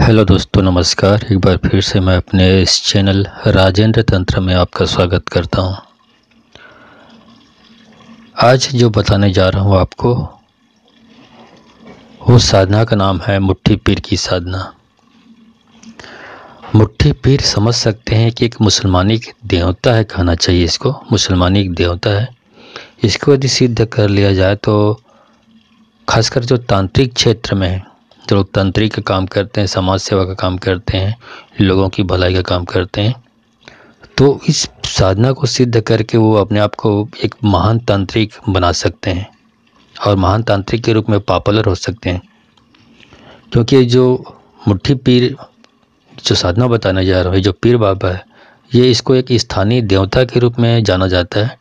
Hello दोस्तों, नमस्कार। एक बार फिर से मैं अपने इस चैनल राजेंद्र तंत्र में आपका स्वागत करता हूं। आज जो बताने जा रहा हूं आपको, वो साधना का नाम है मुट्ठी पीर की साधना। मुट्ठी पीर समझ सकते हैं कि एक मुसलमानी देवता है, कहना चाहिए इसको। मुसलमानी एक देवता है। इसको यदि सिद्ध कर लिया जाए तो खासकर जो तांत्रिक क्षेत्र में है, जो लोग तांत्रिक का काम करते हैं, समाज सेवा का काम करते हैं, लोगों की भलाई का काम करते हैं, तो इस साधना को सिद्ध करके वो अपने आप को एक महान तांत्रिक बना सकते हैं और महान तांत्रिक के रूप में पॉपुलर हो सकते हैं। क्योंकि जो मुट्ठी पीर जो साधना बताने जा रहा है, जो पीर बाबा है, ये इसको एक स्थानीय देवता के रूप में जाना जाता है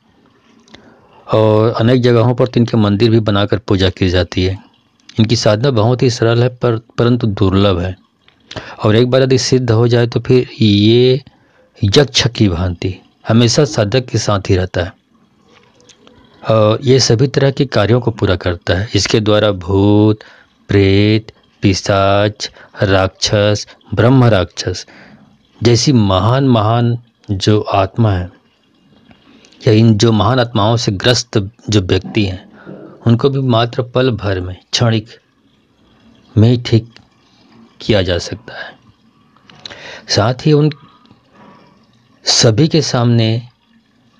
और अनेक जगहों पर तो इनके मंदिर भी बनाकर पूजा की जाती है। इनकी साधना बहुत ही सरल है परंतु दुर्लभ है, और एक बार यदि सिद्ध हो जाए तो फिर ये यक्ष की भांति हमेशा साधक के साथ ही रहता है और ये सभी तरह के कार्यों को पूरा करता है। इसके द्वारा भूत, प्रेत, पिशाच, राक्षस, ब्रह्म राक्षस जैसी महान जो आत्मा है, या इन जो महान आत्माओं से ग्रस्त जो व्यक्ति हैं, उनको भी मात्र पल भर में, क्षणिक में ही ठीक किया जा सकता है। साथ ही उन सभी के सामने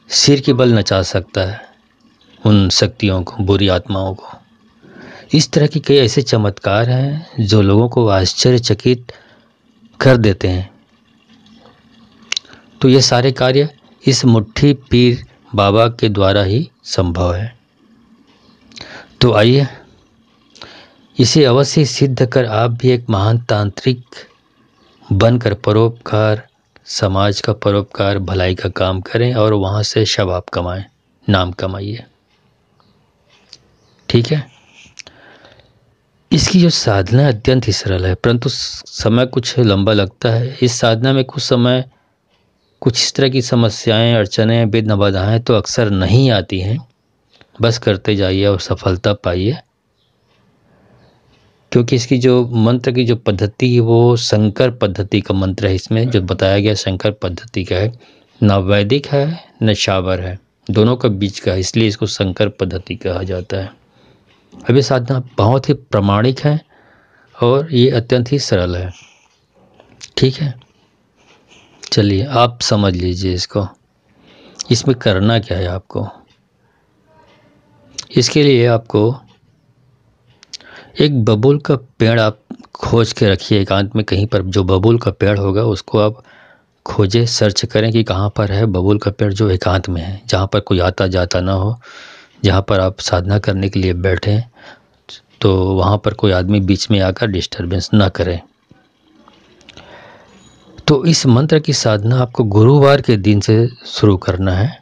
सिर के बल नचा सकता है उन शक्तियों को, बुरी आत्माओं को। इस तरह की कई ऐसे चमत्कार हैं जो लोगों को आश्चर्यचकित कर देते हैं। तो ये सारे कार्य इस मुट्ठी पीर बाबा के द्वारा ही संभव है। तो आइए इसे अवश्य सिद्ध कर आप भी एक महान तांत्रिक बनकर परोपकार, समाज का परोपकार, भलाई का काम करें और वहाँ से शबाब कमाएं, नाम कमाइए। ठीक है। इसकी जो साधना अत्यंत ही सरल है, परंतु समय कुछ लंबा लगता है। इस साधना में कुछ समय कुछ इस तरह की समस्याएं, अड़चनें, विघ्न बाधाएं तो अक्सर नहीं आती हैं। बस करते जाइए और सफलता पाइए। क्योंकि इसकी जो मंत्र की जो पद्धति है वो शंकर पद्धति का मंत्र है। इसमें जो बताया गया शंकर पद्धति का है, न वैदिक है न शावर है, दोनों का बीच का है, इसलिए इसको शंकर पद्धति कहा जाता है। अब ये साधना बहुत ही प्रामाणिक है और ये अत्यंत ही सरल है। ठीक है, चलिए आप समझ लीजिए इसको। इसमें करना क्या है आपको? इसके लिए आपको एक बबूल का पेड़ आप खोज के रखिए एकांत में कहीं पर। जो बबूल का पेड़ होगा उसको आप खोजें, सर्च करें कि कहाँ पर है बबूल का पेड़ जो एकांत में है, जहाँ पर कोई आता जाता ना हो, जहाँ पर आप साधना करने के लिए बैठें तो वहाँ पर कोई आदमी बीच में आकर डिस्टर्बेंस ना करे। तो इस मंत्र की साधना आपको गुरुवार के दिन से शुरू करना है।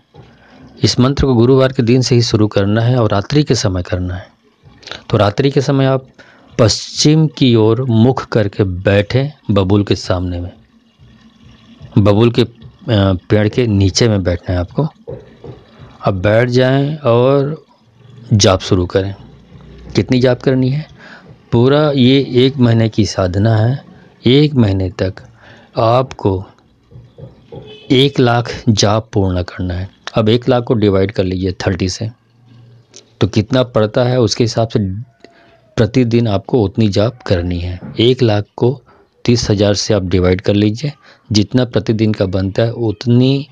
इस मंत्र को गुरुवार के दिन से ही शुरू करना है और रात्रि के समय करना है। तो रात्रि के समय आप पश्चिम की ओर मुख करके बैठें बबूल के सामने में। बबूल के पेड़ के नीचे में बैठना है आपको। अब बैठ जाएं और जाप शुरू करें। कितनी जाप करनी है? पूरा ये 1 महीने की साधना है। 1 महीने तक आपको 1 लाख जाप पूर्ण करना है। अब 1 लाख को डिवाइड कर लीजिए 30 से, तो कितना पड़ता है उसके हिसाब से प्रतिदिन आपको उतनी जाप करनी है। 1 लाख को 30,000 से आप डिवाइड कर लीजिए। जितना प्रतिदिन का बनता है उतनी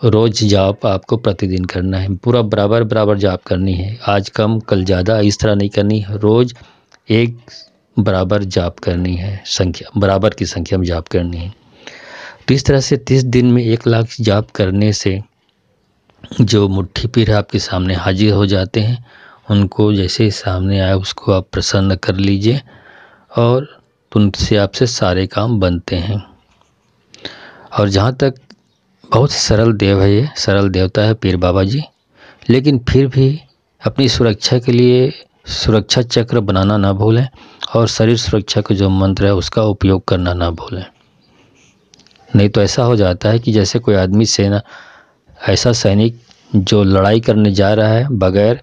रोज़ जाप आपको प्रतिदिन करना है। पूरा बराबर जाप करनी है। आज कम कल ज़्यादा इस तरह नहीं करनी है। रोज़ एक बराबर जाप करनी है, संख्या बराबर की संख्या में जाप करनी है। तो इस तरह से 30 दिन में 1 लाख जाप करने से जो मुट्ठी पीर आपके सामने हाजिर हो जाते हैं, उनको जैसे सामने आए उसको आप प्रसन्न कर लीजिए और उनसे आपसे सारे काम बनते हैं। और जहाँ तक बहुत सरल देव है, ये सरल देवता है पीर बाबा जी, लेकिन फिर भी अपनी सुरक्षा के लिए सुरक्षा चक्र बनाना ना भूलें और शरीर सुरक्षा का जो मंत्र है उसका उपयोग करना ना भूलें। नहीं तो ऐसा हो जाता है कि जैसे कोई आदमी सेना, ऐसा सैनिक जो लड़ाई करने जा रहा है बगैर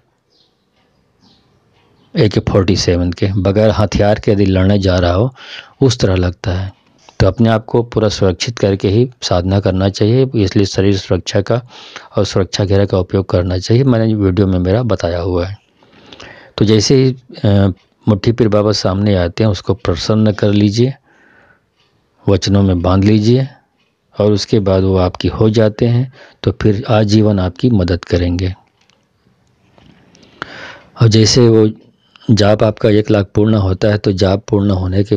AK-47 के, बगैर हथियार के यदि लड़ने जा रहा हो उस तरह लगता है। तो अपने आप को पूरा सुरक्षित करके ही साधना करना चाहिए, इसलिए शरीर सुरक्षा का और सुरक्षा घेरा का उपयोग करना चाहिए। मैंने वीडियो में मेरा बताया हुआ है। तो जैसे ही मुट्ठी पीर बाबा सामने आते हैं उसको प्रसन्न कर लीजिए, वचनों में बांध लीजिए और उसके बाद वो आपकी हो जाते हैं, तो फिर आजीवन आपकी मदद करेंगे। और जैसे वो जाप आपका 1 लाख पूर्ण होता है, तो जाप पूर्ण होने के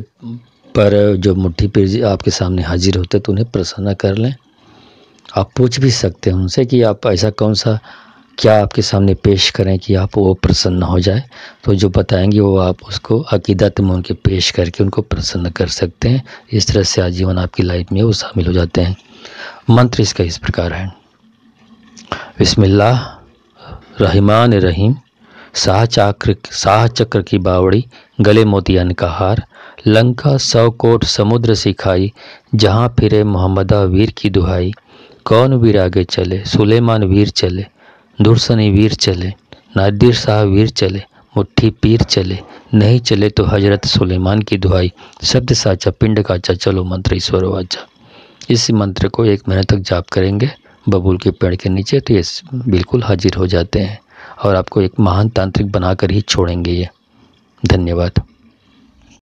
पर जो मुट्ठी पीर जी आपके सामने हाजिर होते हैं तो उन्हें प्रसन्न कर लें। आप पूछ भी सकते हैं उनसे कि आप ऐसा कौन सा क्या आपके सामने पेश करें कि आप वो प्रसन्न हो जाए। तो जो बताएंगे वो आप उसको अकीदत में उनके पेश करके उनको प्रसन्न कर सकते हैं। इस तरह से आजीवन आपकी लाइफ में वो शामिल हो जाते हैं। मंत्र इसका इस प्रकार है। बिस्मिल्लाह रहमान रहीम। शाह चक्र की बावड़ी, गले मोतियान का हार, लंका 100 कोट समुद्र सिखाई, जहाँ फिरे मोहम्मदा वीर की दुहाई। कौन वीर आगे चले, सुलेमान वीर चले, दुर्सनी वीर चले, नादिर शाह वीर चले, मुट्ठी पीर चले, नहीं चले तो हजरत सुलेमान की दुहाई। शब्द साचा पिंड काचा, चलो मंत्र ईश्वर वाचा। इस मंत्र को 1 महीने तक जाप करेंगे बबूल के पेड़ के नीचे, तो ये बिल्कुल हाजिर हो जाते हैं और आपको एक महान तांत्रिक बनाकर ही छोड़ेंगे ये। धन्यवाद।